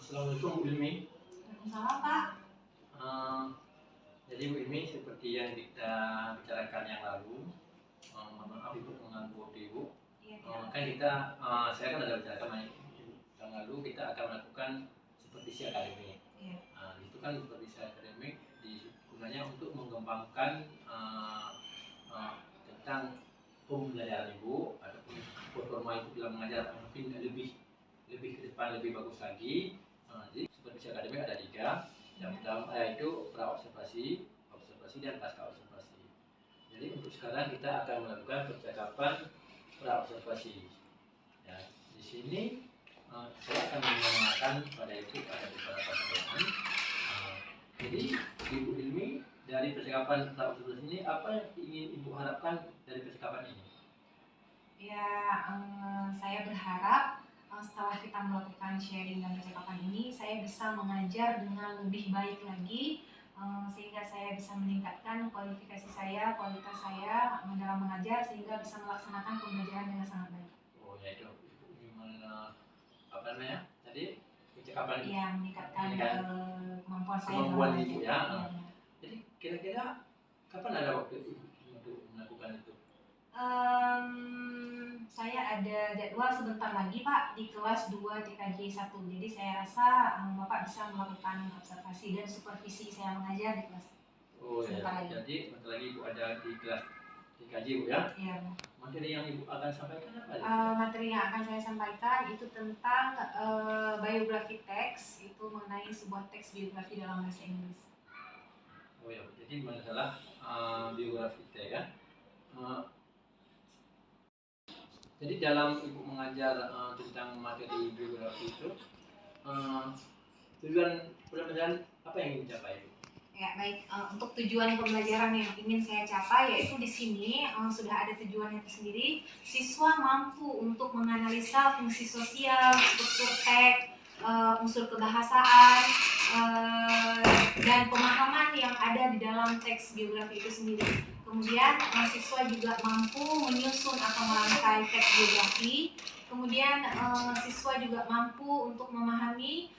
Assalamualaikum Bu Ilmi. Waalaikumsalam Pak. Jadi Bu Ilmi, seperti yang kita bicarakan yang lalu, mohon maaf Ibu mengganggu waktu Ibu. Kan kita, saya kan ada bicarakan yang lalu kita akan melakukan supervisi akademik. Itu kan supervisi akademik gunanya untuk mengembangkan tentang pembelajaran Ibu ataupun performa Ibu dalam mengajar mungkin lebih ke depan lebih bagus lagi. Jadi supervisi akademik ada 3. Yang pertama yaitu pra-observasi, observasi dan pasca observasi. Jadi untuk sekarang kita akan melakukan percakapan pra-observasi. Ya, di sini saya akan menanyakan pada beberapa pertanyaan. Jadi Ibu Ilmi, dari percakapan pra-observasi ini apa yang ingin Ibu harapkan dari percakapan ini? Ya, saya berharap setelah kita melakukan sharing dan percakapan ini, saya bisa mengajar dengan lebih baik lagi, sehingga saya bisa meningkatkan kualitas saya dalam mengajar, sehingga bisa melaksanakan pembelajaran dengan sangat baik. Oh ya, itu gimana apa namanya tadi percakapan? Ya, meningkatkan kemampuan saya dalam kemampuan Ibu ya. Ya. Jadi kira-kira kapan ada waktu Ibu untuk melakukan itu? Saya ada jadwal sebentar lagi Pak di kelas 2 TKJ 1. Jadi saya rasa Bapak bisa melakukan observasi dan supervisi saya mengajar di kelas. Oh ya, jadi sebentar lagi Ibu ada di kelas TKJ Bu ya? Iya. Materi yang Ibu akan sampaikan apa? Materi yang akan saya sampaikan itu tentang biografi teks, itu mengenai sebuah teks biografi dalam bahasa Inggris. Oh ya, jadi masalah biografi teks ya. Jadi dalam Ibu mengajar tentang materi biografi itu, tujuan pembelajaran apa yang ingin dicapai? Ya baik, untuk tujuan pembelajaran yang ingin saya capai yaitu di sini sudah ada tujuannya tersendiri. Siswa mampu untuk menganalisa fungsi sosial, struktur teks, unsur kebahasaan, dan pemahaman yang ada di dalam teks biografi itu sendiri. Kemudian siswa juga mampu menyusun atau merangkai teks biografi. Kemudian siswa juga mampu untuk memahami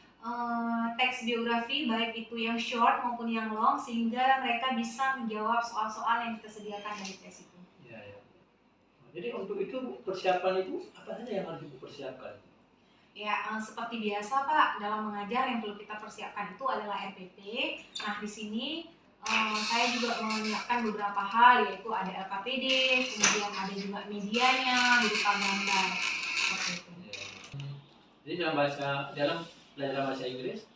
teks biografi baik itu yang short maupun yang long, sehingga mereka bisa menjawab soal-soal yang kita sediakan dari tes itu. Ya, ya. Jadi untuk itu persiapan itu apa saja yang harus dipersiapkan? Ya, seperti biasa Pak, dalam mengajar yang perlu kita persiapkan itu adalah RPP. Nah, di sini saya juga menyiapkan beberapa hal, yaitu ada LKPD, kemudian ada juga medianya, berupa gambar. Seperti itu. Jadi dalam belajar bahasa Inggris,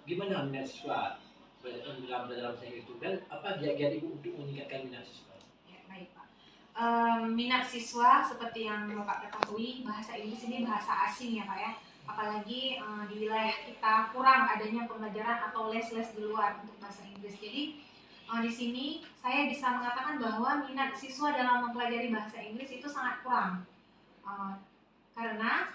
gimana minat siswa dalam belajar bahasa Inggris itu, dan apa giat-giat Ibu untuk meningkatkan minat siswa? Ya, baik Pak. Minat siswa seperti yang Bapak ketahui, bahasa Inggris ini bahasa asing ya Pak ya. Apalagi di wilayah kita kurang adanya pembelajaran atau les-les di luar untuk bahasa Inggris. Jadi di sini saya bisa mengatakan bahwa minat siswa dalam mempelajari bahasa Inggris itu sangat kurang, karena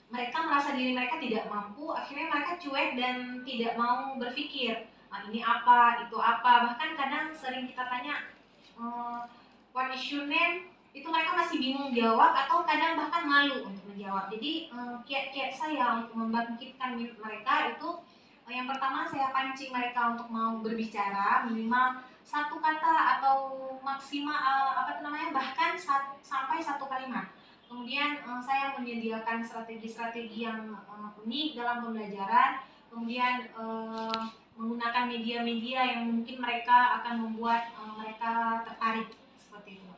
mereka merasa diri mereka tidak mampu, akhirnya mereka cuek dan tidak mau berpikir ini apa, itu apa. Bahkan kadang sering kita tanya what is your name, itu mereka masih bingung jawab atau kadang bahkan malu untuk menjawab. Jadi kiat-kiat saya untuk membangkitkan mereka itu yang pertama, saya pancing mereka untuk mau berbicara minimal satu kata atau maksimal bahkan sampai satu kalimat. Kemudian saya menyediakan strategi-strategi yang unik dalam pembelajaran. Kemudian menggunakan media-media yang mungkin mereka akan membuat mereka tertarik, seperti itu.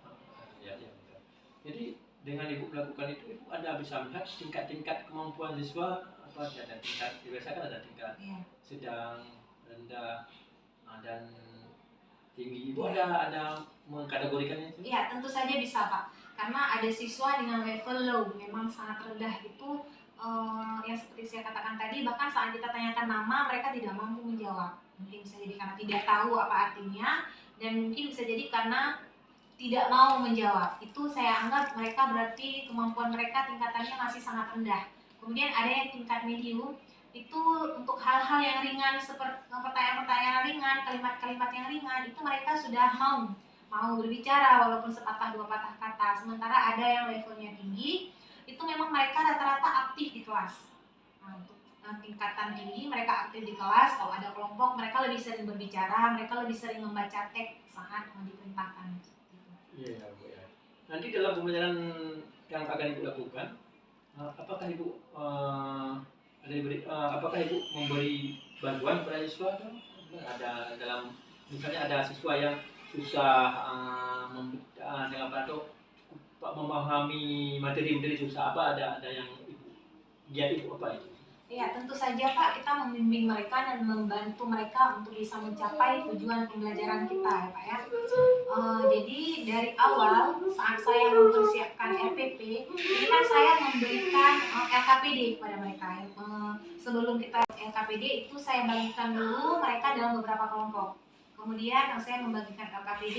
Ya. Jadi dengan Ibu melakukan itu, Ibu ada bisa melihat tingkat-tingkat kemampuan siswa atau ada tingkat, biasakan ada tingkat Iya. sedang, rendah, dan tinggi. Ibu ada mengkategorikannya itu? Iya, tentu saja bisa Pak. Karena ada siswa dengan level low, memang sangat rendah itu, yang seperti saya katakan tadi, bahkan saat kita tanyakan nama mereka tidak mampu menjawab. Mungkin bisa jadi karena tidak tahu apa artinya, dan mungkin bisa jadi karena tidak mau menjawab. Itu saya anggap mereka berarti kemampuan mereka tingkatannya masih sangat rendah. Kemudian ada yang tingkat medium, itu untuk hal-hal yang ringan seperti pertanyaan-pertanyaan ringan, kalimat-kalimat yang ringan, itu mereka sudah mau berbicara walaupun sepatah dua patah kata. Sementara ada yang levelnya tinggi, itu memang mereka rata-rata aktif di kelas. Nah, untuk tingkatan tinggi mereka aktif di kelas. Kalau ada kelompok mereka lebih sering berbicara, mereka lebih sering membaca teks, sangat diperintahkan. Iya Bu ya. Nanti dalam pembelajaran yang akan Ibu lakukan, apakah Ibu apakah Ibu memberi bantuan kepada siswa? Ada dalam, misalnya ada siswa yang susah memahami materi susah, apa ada yang Ibu apa itu? Ya, tentu saja Pak, kita membimbing mereka dan membantu mereka untuk bisa mencapai tujuan pembelajaran kita ya Pak ya. Jadi dari awal saat saya mempersiapkan RPP, ini kan saya memberikan LKPD kepada mereka. Sebelum kita LKPD itu saya bagikan dulu mereka dalam beberapa kelompok. Kemudian saya membagikan LKPD,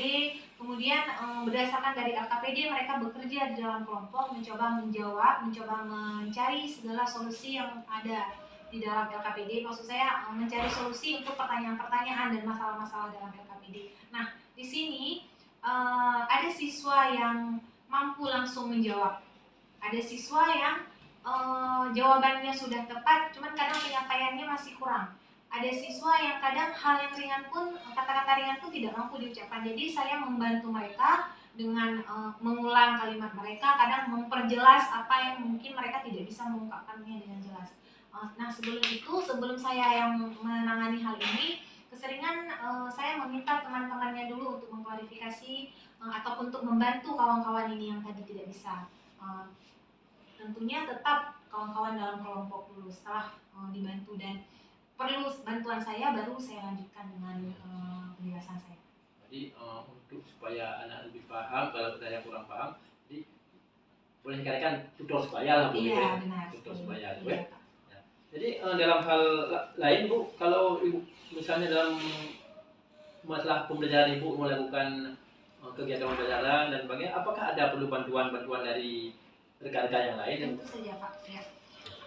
kemudian berdasarkan dari LKPD mereka bekerja di dalam kelompok, mencoba menjawab, mencoba mencari segala solusi yang ada di dalam LKPD. Maksud saya mencari solusi untuk pertanyaan-pertanyaan dan masalah-masalah dalam LKPD. Nah, di sini ada siswa yang mampu langsung menjawab, ada siswa yang jawabannya sudah tepat, cuman kadang penyampaiannya masih kurang. Ada siswa yang kadang hal yang ringan pun, kata-kata ringan pun tidak mampu diucapkan. Jadi saya membantu mereka dengan mengulang kalimat mereka, kadang memperjelas apa yang mungkin mereka tidak bisa mengungkapkannya dengan jelas. Nah sebelum saya yang menangani hal ini, keseringan saya meminta teman-temannya dulu untuk mengklarifikasi ataupun untuk membantu kawan-kawan ini yang tadi tidak bisa. Tentunya tetap kawan-kawan dalam kelompok dulu, setelah dibantu dan perlu bantuan saya, baru saya lanjutkan dengan penjelasan saya. Jadi untuk supaya anak lebih paham, kalau saya kurang paham, jadi boleh dikatakan tutor sebaya lah Bu. Iya benar. Tutor sebaya Bu ya. Ya. Jadi dalam hal lain Bu, kalau Ibu misalnya dalam masalah pembelajaran Ibu melakukan kegiatan pembelajaran dan sebagainya, apakah ada perlu bantuan dari rekan-rekan yang lain? Tentu saja Pak. Ya.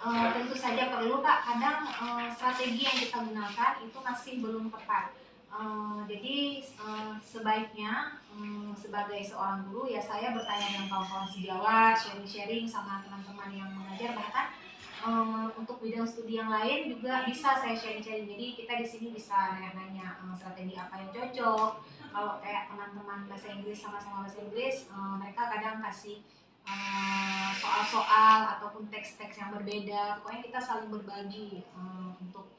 Tentu saja perlu Pak, kadang strategi yang kita gunakan itu masih belum tepat. Jadi sebaiknya sebagai seorang guru ya saya bertanya dengan kawan-kawan sejawat, sharing-sharing sama teman-teman yang mengajar, bahkan untuk bidang studi yang lain juga bisa saya sharing-sharing. Jadi kita di sini bisa nanya-nanya strategi apa yang cocok. Kalau kayak teman-teman bahasa Inggris sama-sama bahasa Inggris, mereka kadang kasih soal-soal ataupun teks-teks yang berbeda. Pokoknya kita saling berbagi untuk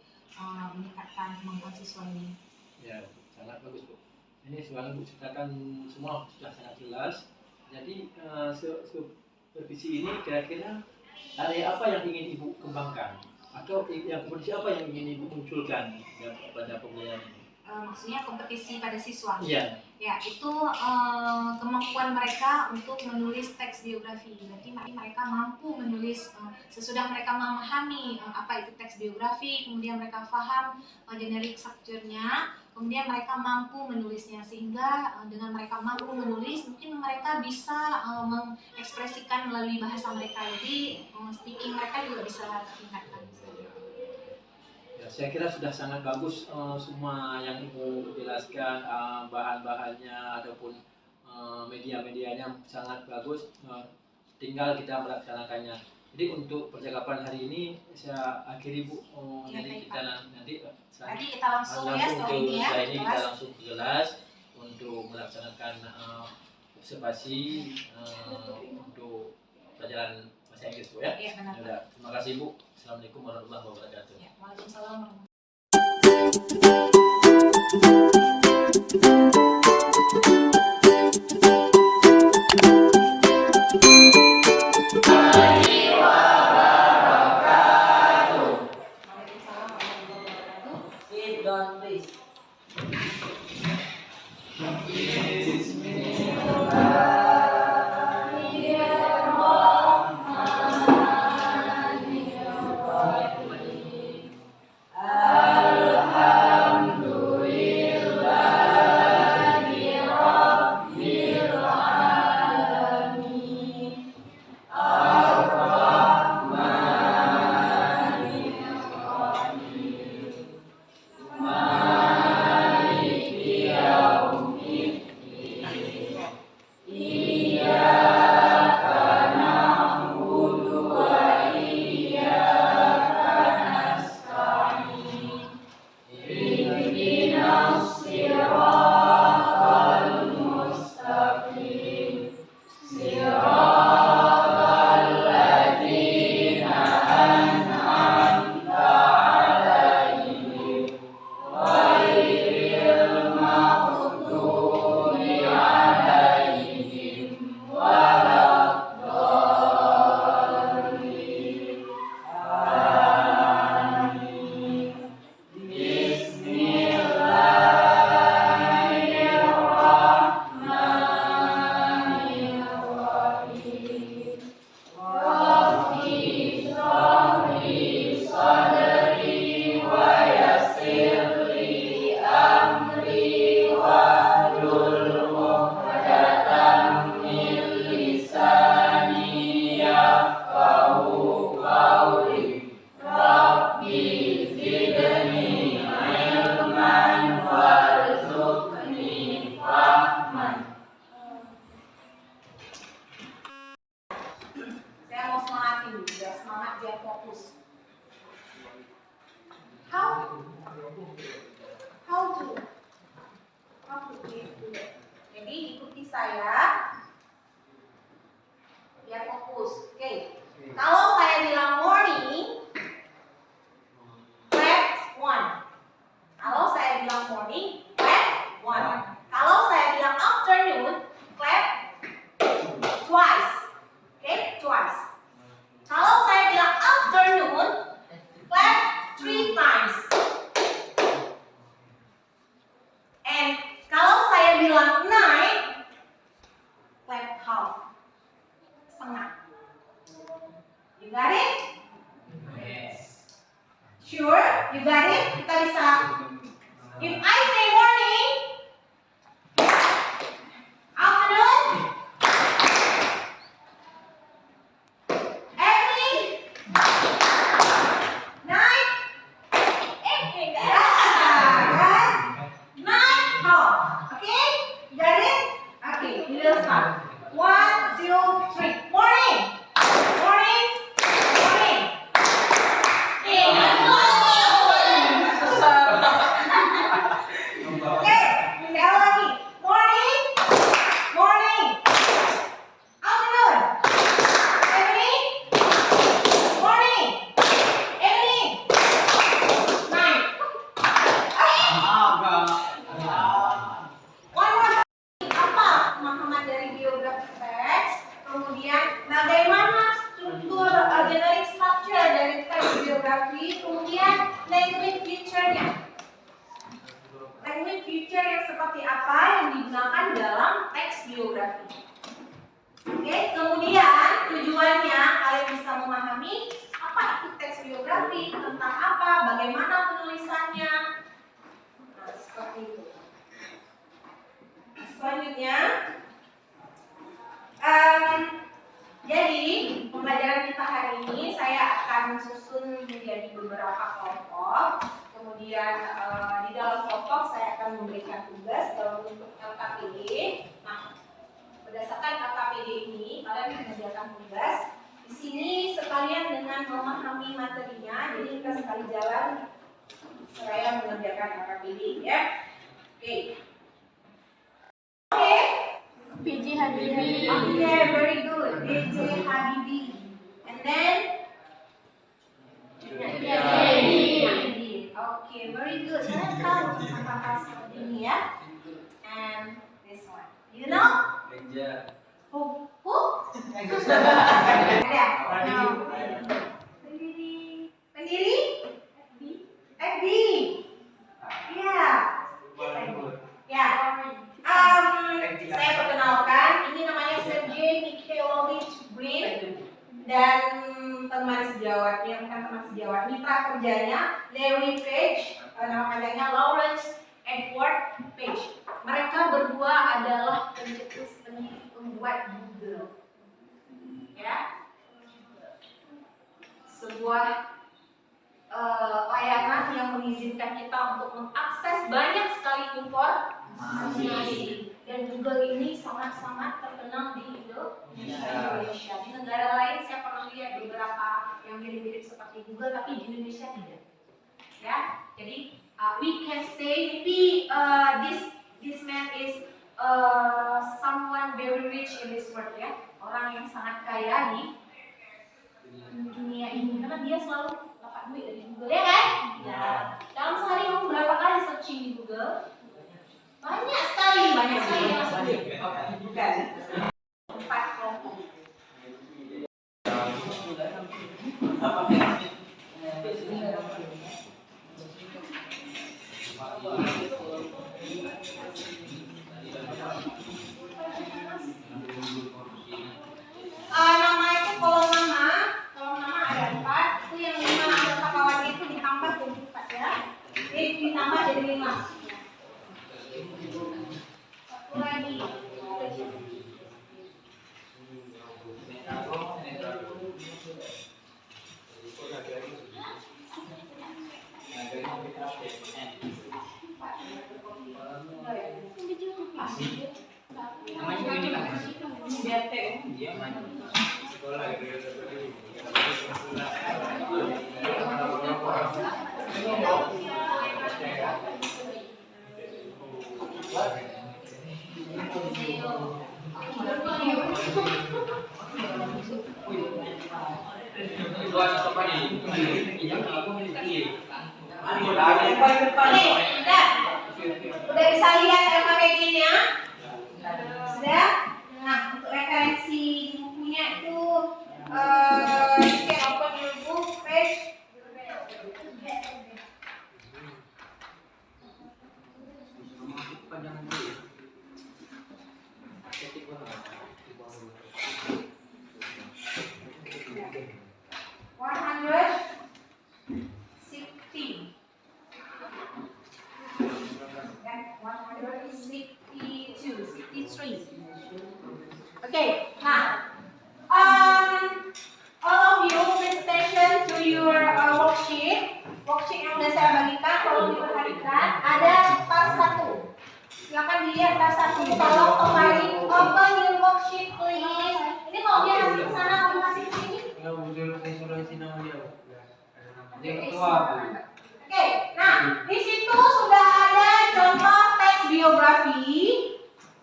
meningkatkan kemampuan siswa ini. Ya, sangat bagus Bu. Ini soal Bu ceritakan semua sudah sangat jelas. Jadi supervisi ini kira-kira area apa yang ingin Ibu kembangkan? Atau yang kompetisi apa yang ingin Ibu munculkan pada pembelajaran ini? Maksudnya kompetisi pada siswa. Iya. Ya, itu kemampuan mereka untuk menulis teks biografi. Berarti mereka mampu menulis sesudah mereka memahami apa itu teks biografi, kemudian mereka paham generic structure-nya, kemudian mereka mampu menulisnya, sehingga dengan mereka mampu menulis, mungkin mereka bisa mengekspresikan melalui bahasa mereka. Jadi speaking mereka juga bisa tingkatkan. Saya kira sudah sangat bagus semua yang Ibu jelaskan, bahan-bahannya ataupun media-medianya sangat bagus, tinggal kita melaksanakannya. Jadi untuk percakapan hari ini saya akhiri Bu. Jadi kita nanti kita langsung ya setelah ini ya. Kita langsung ke kelas untuk melaksanakan observasi untuk pelajaran bahasa Inggris Bu ya. Iya benar. Ya, terima kasih Bu. Assalamualaikum warahmatullahi wabarakatuh. Ya, waalaikumsalam warahmatullahi wabarakatuh. How to do that. Jadi ikuti saya biar fokus. Oke. Kalau saya bilang morning, clap one. Kalau saya bilang morning, clap one. Kalau saya bilang afternoon, clap twice. Oke, twice. Kalau saya bilang afternoon, clap 3 times. And kalau saya bilang night, clap half. Setengah. You got it? Yes. Sure? You got it? Kita bisa. If I say morning, afternoon, evening, night, evening. Right? Night, half. Okay? You got it? Okay, we will start. 1, 2, 3. Morning. Morning. Morning. Oke, sekali lagi. Morning. Morning. Afternoon. Evening. Morning. Evening. Night. One more. Apa pemahaman dari biografi teks? Kemudian bagaimana struktur generic structure dari teks biografi? Kemudian language feature-nya. Language feature yang seperti apa yang digunakan dalam teks biografi. Oke, kemudian tujuannya kalian bisa memahami apa itu teks biografi, tentang apa, bagaimana penulisannya. Nah, seperti itu. Selanjutnya, jadi pembelajaran kita hari ini saya akan susun menjadi beberapa kelompok. Kemudian di dalam kelompok saya akan memberikan tugas dalam bentuk LKPD. Nah, berdasarkan LKPD ini kalian mengerjakan tugas. Di sini sekalian dengan memahami materinya, jadi kita sekali jalan saya mengerjakan LKPD ya. Oke. Oke. PJ Habibie. Okay, very good. PJ Habibie. And then Okay, very good. Kalian tahu kata-kata seperti ini ya. And this one. You know? Who? Ada? No. Pendiri? FB. Ya. Ya. Saya perkenalkan, ini namanya Sergei Mikhailovich Brin dan teman sejawatnya, bukan teman sejawat, mitra kerjanya Larry Page, nama panjangnya Lawrence Edward Page. Mereka berdua adalah pencetus pendiri pembuat Google. Ya, sebuah layanan yang mengizinkan kita untuk mengakses banyak sekali informasi. Dan Google ini sangat-sangat terkenal di Indonesia. Di negara lain saya pernah lihat beberapa yang mirip-mirip seperti Google, tapi di Indonesia tidak. Ya, jadi we can say maybe this man is someone very rich in this world ya, orang yang sangat kaya di dunia ini karena dia selalu dapat duit dari Google ya kan? Ya. Dalam sehari kamu berapa kali searching di Google? Banyak sekali yang masuk. Bukan. 4 kelompok. Nama itu kolom nama ada 4. Itu yang 5 anggota kawannya itu ditambah jadi 4 ya. Jadi ditambah jadi 5. Satu lagi. Udah bisa lihat LKPD-nya? Sudah? Nah, untuk referensi di bukunya itu you can open your book page. Okay, now, all of you please attention to your worksheet. Worksheet yang sudah saya bagikan, kalau diperhatikan ada tas 1. Silakan dilihat tas 1. Tolong kembali open your worksheet please. Ini kalau dia kasih ke sana, kamu kasih ke sini. Oke, nah di situ sudah ada contoh teks biografi,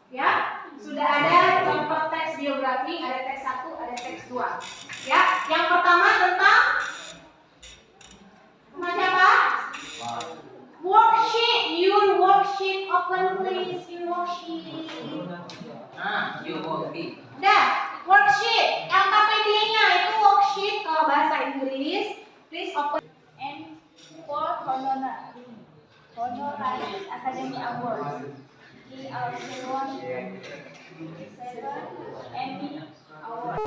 ya. Sudah ada contoh teks biografi, ada teks 1, ada teks 2. Ya, yang pertama tentang siapa? Worksheet, your worksheet, open please your worksheet. Nah, worksheet, LKPD-nya itu worksheet kalau bahasa Inggris, please open. And for honorary Academy Awards. He also won 7 Emmy Awards.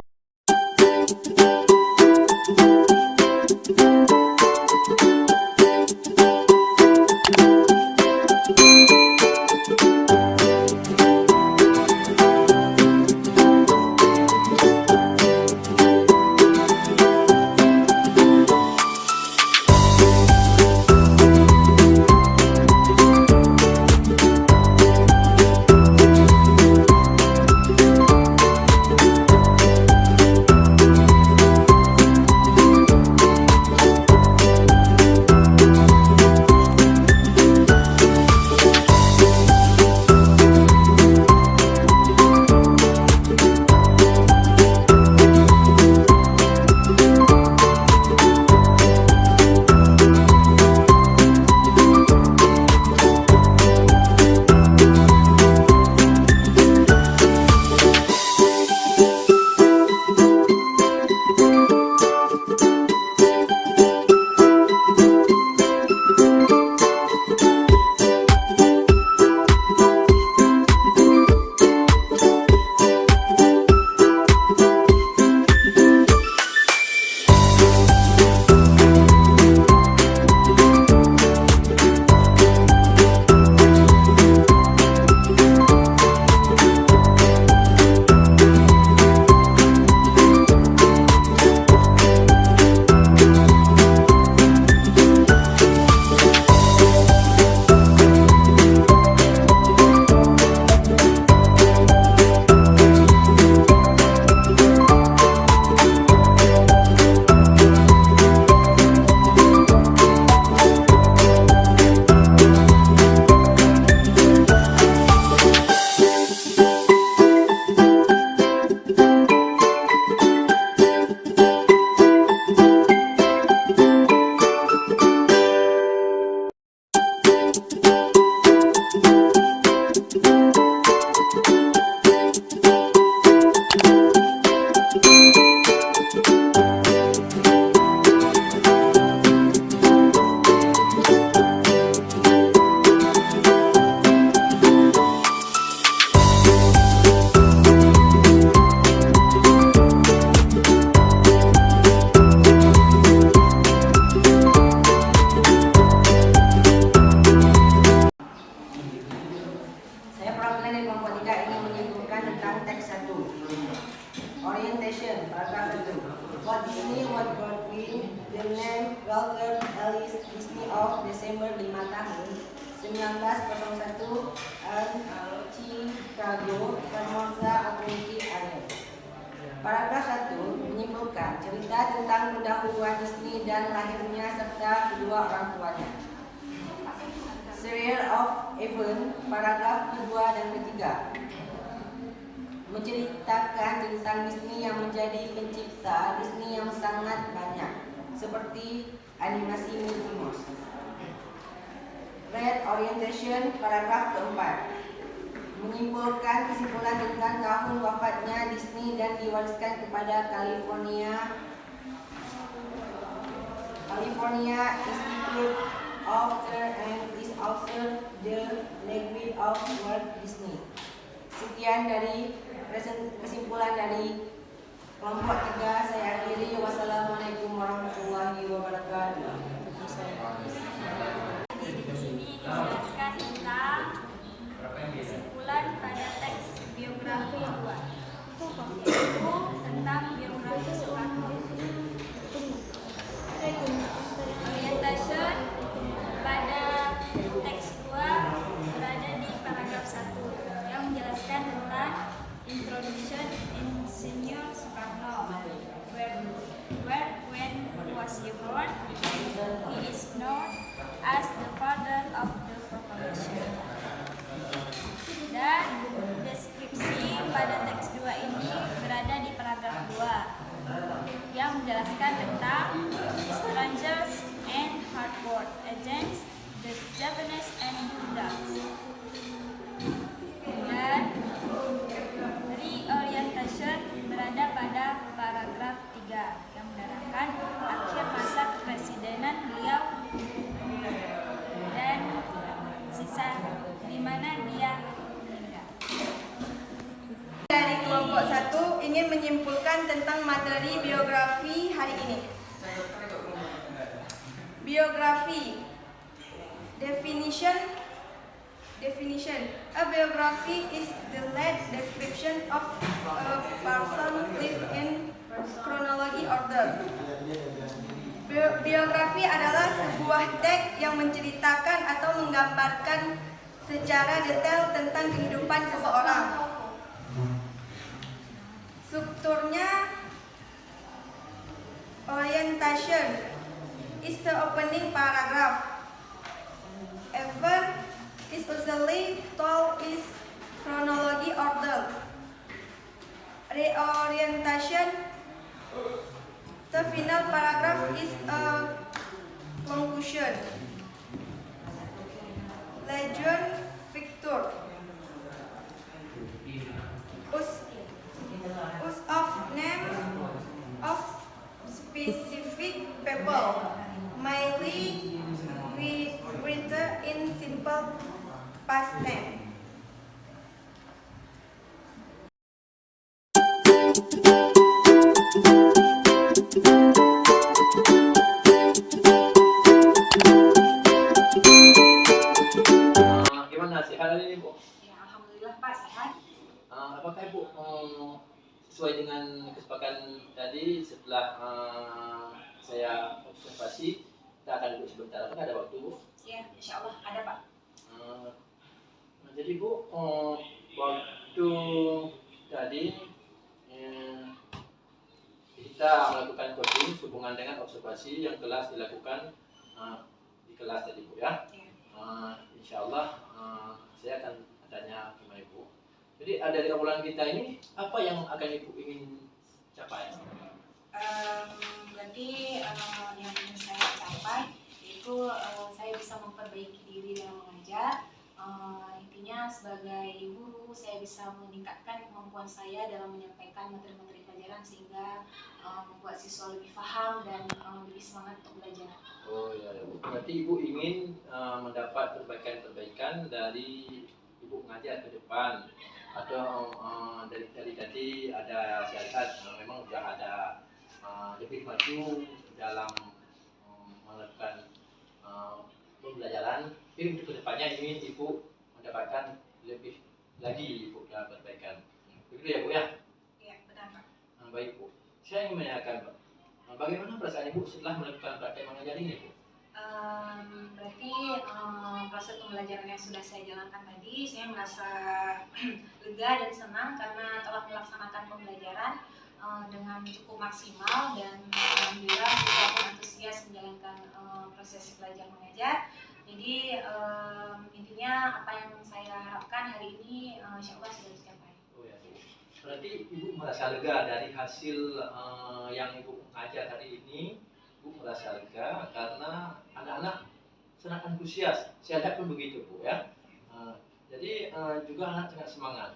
Orientation, paragraph 2. Walt Disney was born with the name Walter Ellis Disney of Desember 5 tahun 1901 and Chicago, Formosa, Authority Island. Paragraf 1 menyimpulkan cerita tentang pendahuluan Disney dan lahirnya serta kedua orang tuanya. Serial of Events, paragraf kedua dan ketiga, menceritakan tentang Disney yang menjadi pencipta Disney yang sangat banyak, seperti animasi Mickey Mouse. Red Orientation, paragraf keempat, menyimpulkan kesimpulan tentang tahun wafatnya Disney dan diwariskan kepada California Institute of Theater and is also the legacy of Walt Disney. Sekian dari kesimpulan dari kelompok 3, saya akhiri. Wassalamualaikum warahmatullahi wabarakatuh. Di sini dijelaskan tentang kesimpulan pada teks biografi 2, yaitu tentang biografi Soekarno. Orientation pada teks 2 berada di paragraf 1 yang menjelaskan tentang Introduction Insinyur Soekarno, where when was he born, he is known as the father of the proclamation. Dan deskripsi pada teks 2 ini berada di paragraf 2 yang menjelaskan tentang strangers and hardboard agents, the Japanese and Buddhas. Dan reorientation berada pada paragraf 3 yang menerangkan akhir masa kepresidenan beliau dan sisa di mana dia meninggal. Dari kelompok 1 ingin menyimpulkan tentang materi biografi hari ini. Biografi. Definition. A biography is the length description of a person lived in chronology order. Biografi adalah sebuah teks yang menceritakan atau menggambarkan secara detail tentang kehidupan seseorang. Strukturnya, orientation is the opening paragraph. Event is usually told is chronology order. Reorientation, the final paragraph is a conclusion. Legend Victor. Use of name of specific people, mainly written in simple past tense. Gimana sehat hari ini, Bu? Ya, alhamdulillah Pak sehat. Apakah Ibu sesuai dengan kesepakatan tadi setelah saya observasi kita akan duduk sebentar, apakah ada waktu, Bu? Ya, insya Allah ada Pak. Jadi Bu, waktu tadi kita melakukan coding hubungan dengan observasi yang kelas dilakukan di kelas tadi Bu ya. Insya Allah saya akan tanya sama Ibu. Jadi dari obrolan kita ini apa yang akan Ibu ingin capai? Berarti yang ingin saya capai itu saya bisa memperbaiki diri dalam mengajar. Intinya sebagai guru saya bisa meningkatkan kemampuan saya dalam menyampaikan materi-materi pelajaran sehingga membuat siswa lebih paham dan lebih semangat untuk belajar. Oh ya, Bu. Berarti Ibu ingin mendapat perbaikan-perbaikan dari Ibu mengajar ke depan, atau dari tadi ada saya lihat memang sudah ada lebih maju dalam melakukan pembelajaran. Tapi untuk kedepannya ingin Ibu mendapatkan lebih lagi Ibu dalam perbaikan. Begitu ya Bu ya? Ya, benar Pak. Baik Bu. Saya ingin menanyakan Pak, bagaimana perasaan Ibu setelah melakukan praktek mengajar ini Bu? Berarti proses pembelajaran yang sudah saya jalankan tadi, saya merasa lega dan senang karena telah melaksanakan pembelajaran dengan cukup maksimal, dan alhamdulillah siswa pun antusias menjalankan proses belajar mengajar. Jadi intinya apa yang saya harapkan hari ini insya Allah sudah dicapai. Oh ya, Bu. Berarti Ibu merasa lega dari hasil yang Ibu mengajar hari ini. Ibu merasa lega karena anak-anak sangat antusias. Saya lihat pun begitu, Bu ya. Jadi juga anak sangat semangat.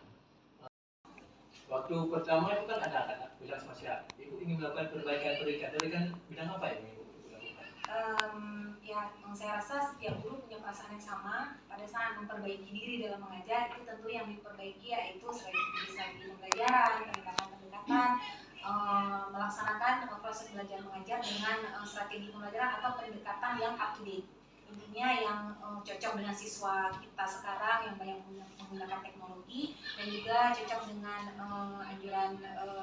Waktu pertama itu kan ada anak bilang sama saya, Ibu ingin melakukan perbaikan bidang apa yang Ibu lakukan? Ya, saya rasa setiap guru punya perasaan yang sama pada saat memperbaiki diri dalam mengajar. Itu tentu yang diperbaiki yaitu strategi pembelajaran, pendekatan-pendekatan, melaksanakan proses belajar mengajar dengan strategi pembelajaran atau pendekatan yang up to date. Intinya yang cocok dengan siswa kita sekarang yang banyak menggunakan teknologi, dan juga cocok dengan anjuran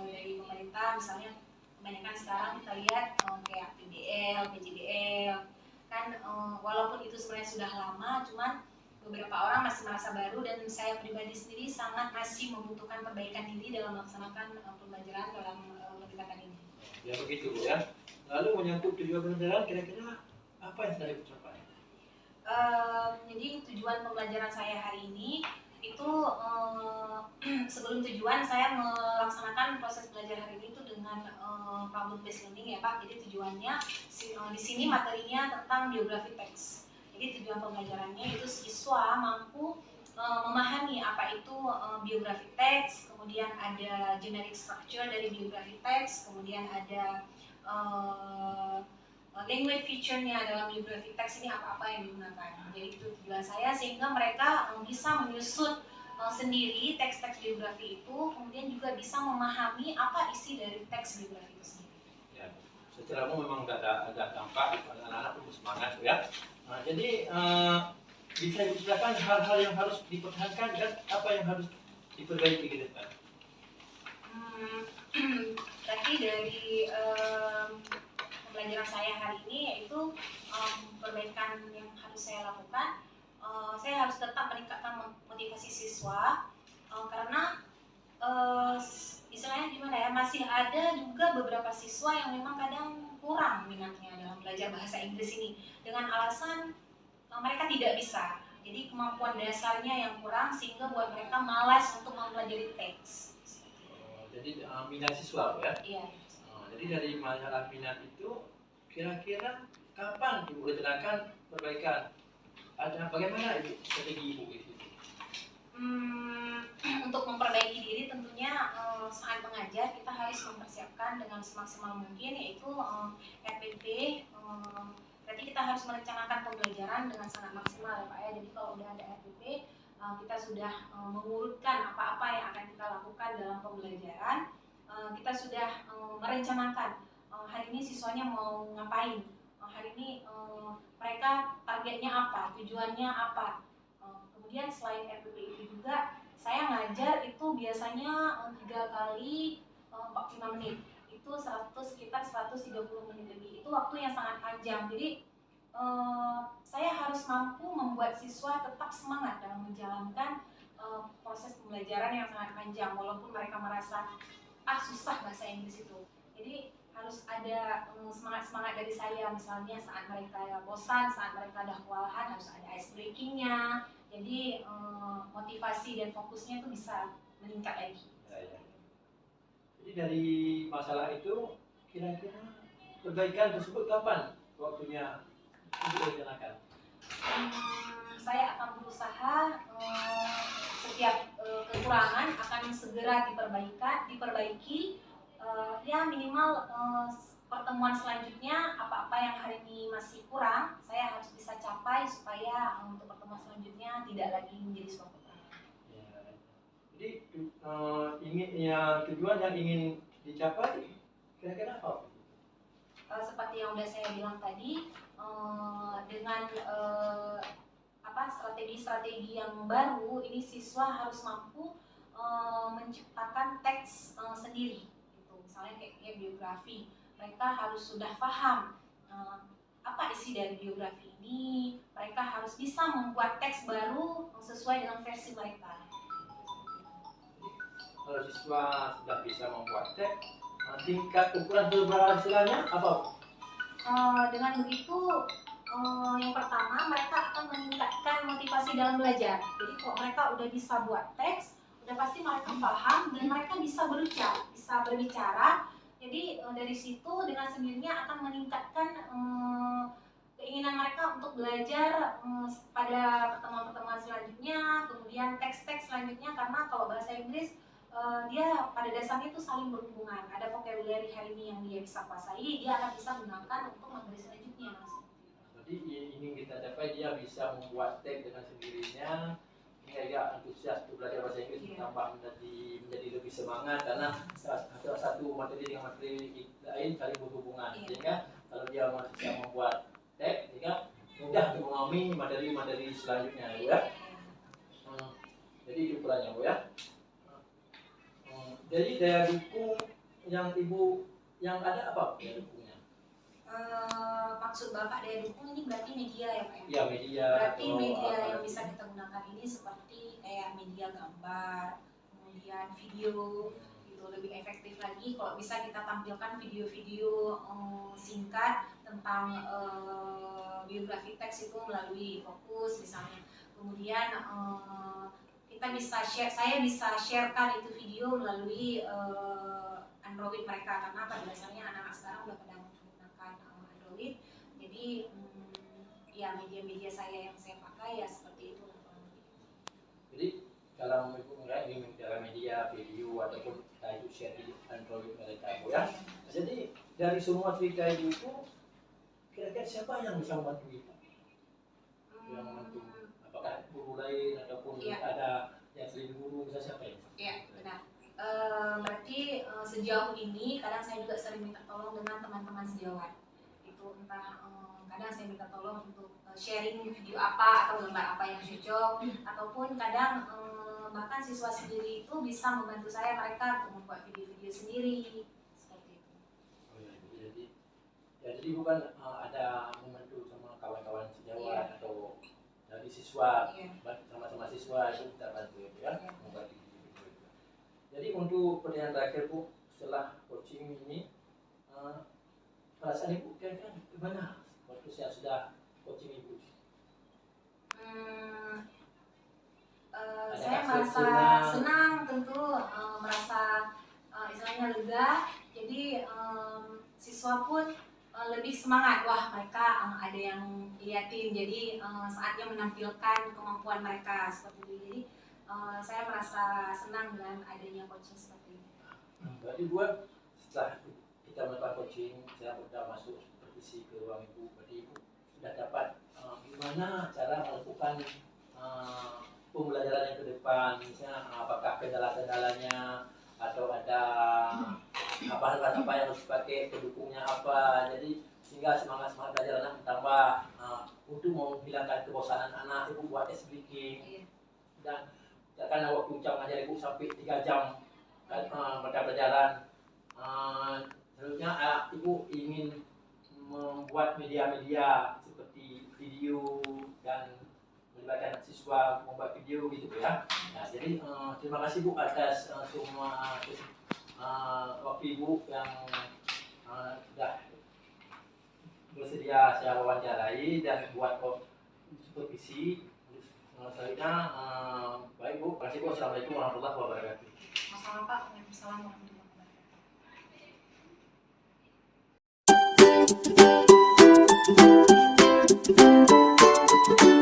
dari pemerintah. Misalnya kebanyakan sekarang kita lihat kayak PDL, PJDL kan, walaupun itu sebenarnya sudah lama, cuman beberapa orang masih merasa baru, dan saya pribadi sendiri sangat masih membutuhkan perbaikan diri dalam melaksanakan pembelajaran dalam pendekatan ini. Ya begitu, Bu ya. Lalu menyangkut tujuan pembelajaran, kira-kira apa yang sudah Ibu capai? Jadi tujuan pembelajaran saya hari ini itu sebelum tujuan saya melaksanakan proses belajar hari ini itu dengan problem based learning ya Pak. Jadi tujuannya di sini materinya tentang biografi teks. Jadi tujuan pembelajarannya itu siswa mampu memahami apa itu biografi teks, kemudian ada generic structure dari biografi teks, kemudian ada language feature-nya dalam biografi teks ini apa-apa yang digunakan. Jadi itu tujuan saya, sehingga mereka bisa menyusun sendiri teks-teks biografi itu, kemudian juga bisa memahami apa isi dari teks biografi itu sendiri. Ya, secara umum memang agak tampak anak-anak pun semangat ya. Jadi bisa dijelaskan hal-hal yang harus dipertahankan dan apa yang harus diperbaiki ke depan. Berarti dari pembelajaran saya hari ini yaitu perbaikan yang harus saya lakukan. Saya harus tetap meningkatkan motivasi siswa karena istilahnya gimana ya, masih ada juga beberapa siswa yang memang kadang kurang minatnya dalam belajar bahasa Inggris ini dengan alasan mereka tidak bisa. Jadi kemampuan dasarnya yang kurang sehingga buat mereka malas untuk mempelajari teks. Jadi minat siswa ya. Iya. Jadi dari masalah minat itu kira-kira kapan Ibu rencanakan perbaikan? Ada bagaimana Ibu strategi Ibu itu? Untuk memperbaiki diri tentunya saat mengajar kita harus mempersiapkan dengan semaksimal mungkin, yaitu RPP. Berarti kita harus merencanakan pembelajaran dengan sangat maksimal ya Pak ya. Jadi kalau udah ada RPP, kita sudah mengurutkan apa-apa yang akan kita lakukan dalam pembelajaran. Kita sudah merencanakan hari ini siswanya mau ngapain, hari ini mereka targetnya apa, tujuannya apa. Kemudian selain RPP itu juga saya ngajar itu biasanya 3 kali 45 menit. Itu sekitar 130 menit lebih. Itu waktu yang sangat panjang. Jadi saya harus mampu membuat siswa tetap semangat dalam menjalankan proses pembelajaran yang sangat panjang, walaupun mereka merasa susah bahasa Inggris itu. Jadi harus ada semangat dari saya, misalnya saat mereka bosan, saat mereka ada kewalahan harus ada ice breakingnya. Jadi motivasi dan fokusnya itu bisa meningkat lagi. Ya. Jadi dari masalah itu kira-kira perbaikan tersebut kapan waktunya Ibu rencanakan? Saya akan berusaha setiap kekurangan akan segera diperbaiki. Ya minimal pertemuan selanjutnya apa-apa yang hari ini masih kurang saya harus bisa capai supaya untuk pertemuan selanjutnya tidak lagi menjadi sebuah kekurangan. Ya. Jadi tujuan yang ingin dicapai kira-kira apa? Seperti yang sudah saya bilang tadi, dengan strategi-strategi yang baru ini siswa harus mampu menciptakan teks sendiri. Misalnya kayak biografi, mereka harus sudah paham apa isi dari biografi ini, mereka harus bisa membuat teks baru sesuai dengan versi mereka. Kalau siswa sudah bisa membuat teks, tingkat ukuran keberhasilannya apa? Dengan begitu, yang pertama mereka akan meningkatkan motivasi dalam belajar. Jadi kalau mereka udah bisa buat teks, udah pasti mereka paham dan mereka bisa berbicara. Jadi dari situ dengan sendirinya akan meningkatkan keinginan mereka untuk belajar pada pertemuan-pertemuan selanjutnya, kemudian teks-teks selanjutnya, karena kalau bahasa Inggris dia pada dasarnya itu saling berhubungan. Ada vocabulary hari ini yang dia bisa kuasai, dia akan bisa gunakan untuk materi selanjutnya. Jadi ini kita capai dia bisa membuat teks dengan sendirinya. Ini agak antusias untuk belajar bahasa Inggris, tambah menjadi lebih semangat karena satu materi dengan materi lain saling berhubungan. Sehingga kalau dia bisa membuat teks, sehingga mudah untuk memahami materi-materi selanjutnya, Bu ya. Jadi itu ukurannya, Bu ya. Jadi daya dukung yang Ibu yang ada apa daya dukungnya? Maksud Bapak daya dukung ini berarti media ya Pak ya? Ya media. Berarti media yang bisa kita gunakan ini seperti kayak media gambar, kemudian video, gitu lebih efektif lagi kalau bisa kita tampilkan video-video singkat tentang biografi teks itu melalui Fokus misalnya. Kemudian kita bisa share, saya bisa sharekan itu video melalui Android mereka karena pada dasarnya anak-anak sekarang udah pada menggunakan Android. Jadi ya media-media saya yang saya pakai ya seperti itu. Jadi kalau Ibu ingin bicara media, video ataupun kita itu share di Android mereka, Bu ya. Jadi dari semua cerita Ibu itu kira-kira siapa yang bisa membantu kita? Yang membantu? Apakah guru lain ataupun ada yang sering guru, bisa siapa ya? Iya, benar. Berarti sejauh ini kadang saya juga sering minta tolong dengan teman-teman sejawat. Itu entah kadang saya minta tolong untuk sharing video apa atau gambar apa yang cocok, ataupun kadang bahkan siswa sendiri itu bisa membantu saya mereka untuk membuat video-video sendiri seperti itu. Oh, ya, jadi bukan ada membantu sama kawan-kawan sejawat atau dari siswa, sama-sama siswa itu kita bantu ya, membantu video. Jadi untuk pertanyaan terakhir Bu, setelah coaching ini perasaan Ibu kira-kira gimana waktu saya sudah coaching Ibu? Saya merasa senang tentu, merasa istilahnya lega. Jadi siswa pun lebih semangat, wah mereka ada yang liatin, jadi saatnya menampilkan kemampuan mereka seperti itu. Jadi saya merasa senang dengan adanya coaching seperti ini. Berarti buat setelah kita melakukan coaching, saya sudah masuk supervisi ke ruang Ibu, berarti Ibu sudah dapat gimana cara melakukan pembelajaran yang ke depan, misalnya apakah kendala-kendalanya atau ada apa yang harus dipakai, pendukungnya apa, jadi sehingga semangat belajar anak bertambah. Untuk menghilangkan kebosanan anak, Ibu buat ice breaking dan karena waktu jam ngajar Ibu sampai 3 jam mata pelajaran. Selanjutnya Ibu ingin membuat media-media seperti video dan melibatkan siswa membuat video gitu ya. Nah, jadi terima kasih Bu atas semua waktu Ibu yang sudah bersedia saya wawancarai dan buat supervisi. Selanjutnya baik Bu, terima kasih Bu. Assalamualaikum warahmatullahi wabarakatuh. Masalah Pak, Waalaikumsalam warahmatullahi wabarakatuh.